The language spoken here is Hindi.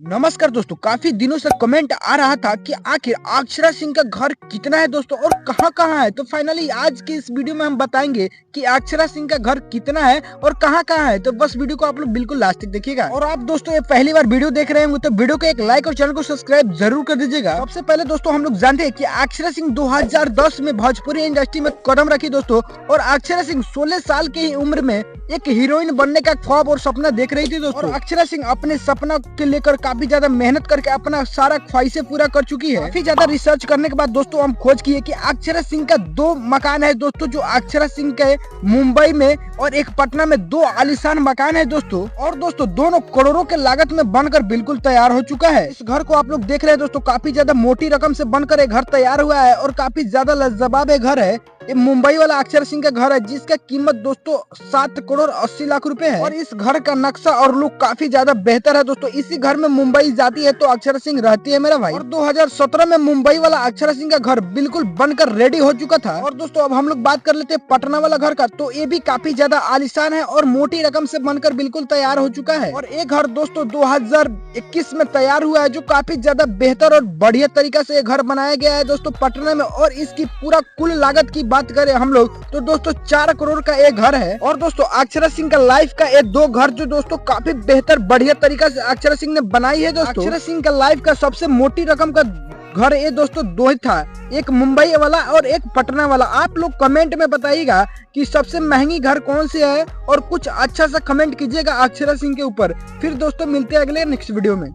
नमस्कार दोस्तों, काफी दिनों से कमेंट आ रहा था कि आखिर अक्षरा सिंह का घर कितना है दोस्तों और कहाँ कहाँ है। तो फाइनली आज के इस वीडियो में हम बताएंगे कि अक्षरा सिंह का घर कितना है और कहाँ कहाँ है। तो बस वीडियो को आप लोग बिल्कुल लास्ट तक देखिएगा। और आप दोस्तों ये पहली बार वीडियो देख रहे होंगे तो वीडियो को एक लाइक और चैनल को सब्सक्राइब जरूर कर दीजिएगा। सबसे पहले दोस्तों हम लोग जानते हैं कि अक्षरा सिंह 2010 में भोजपुरी इंडस्ट्री में कदम रखी दोस्तों। और अक्षरा सिंह 16 साल की ही उम्र में एक हीरोइन बनने का ख्वाब और सपना देख रही थी दोस्तों। और अक्षरा सिंह अपने सपना के लेकर काफी ज्यादा मेहनत करके अपना सारा ख्वाहिशें पूरा कर चुकी है। काफी ज्यादा रिसर्च करने के बाद दोस्तों हम खोज किए कि अक्षरा सिंह का 2 मकान है दोस्तों, जो अक्षरा सिंह के मुंबई में और एक पटना में 2 आलीशान मकान है दोस्तों। और दोस्तों दोनों करोड़ों के लागत में बनकर बिल्कुल तैयार हो चुका है। इस घर को आप लोग देख रहे हैं दोस्तों, काफी ज्यादा मोटी रकम से बनकर एक घर तैयार हुआ है और काफी ज्यादा लाजवाब घर है। ये मुंबई वाला अक्षरा सिंह का घर है जिसका कीमत दोस्तों 7 करोड़ 80 लाख रुपए है। और इस घर का नक्शा और लुक काफी ज्यादा बेहतर है दोस्तों। इसी घर में मुंबई जाती है तो अक्षरा सिंह रहती है मेरा भाई। और 2017 में मुंबई वाला अक्षरा सिंह का घर बिल्कुल बनकर रेडी हो चुका था। और दोस्तों अब हम लोग बात कर लेते हैं पटना वाला घर का। तो ये भी काफी ज्यादा आलीशान है और मोटी रकम से बनकर बिल्कुल तैयार हो चुका है। और एक घर दोस्तों 2021 में तैयार हुआ है जो काफी ज्यादा बेहतर और बढ़िया तरीका से घर बनाया गया है दोस्तों पटना में। और इसकी पूरा कुल लागत की बात करें हम लोग तो दोस्तों 4 करोड़ का एक घर है। और दोस्तों अक्षरा सिंह का लाइफ का ये 2 घर जो दोस्तों काफी बेहतर बढ़िया तरीका से अक्षरा सिंह ने बनाई है दोस्तों। अक्षरा सिंह का लाइफ का सबसे मोटी रकम का घर ये दोस्तों 2 ही था, एक मुंबई वाला और एक पटना वाला। आप लोग कमेंट में बताइएगा कि सबसे महंगी घर कौन सी है और कुछ अच्छा सा कमेंट कीजिएगा अक्षरा सिंह के ऊपर। फिर दोस्तों मिलते हैं अगले नेक्स्ट वीडियो में।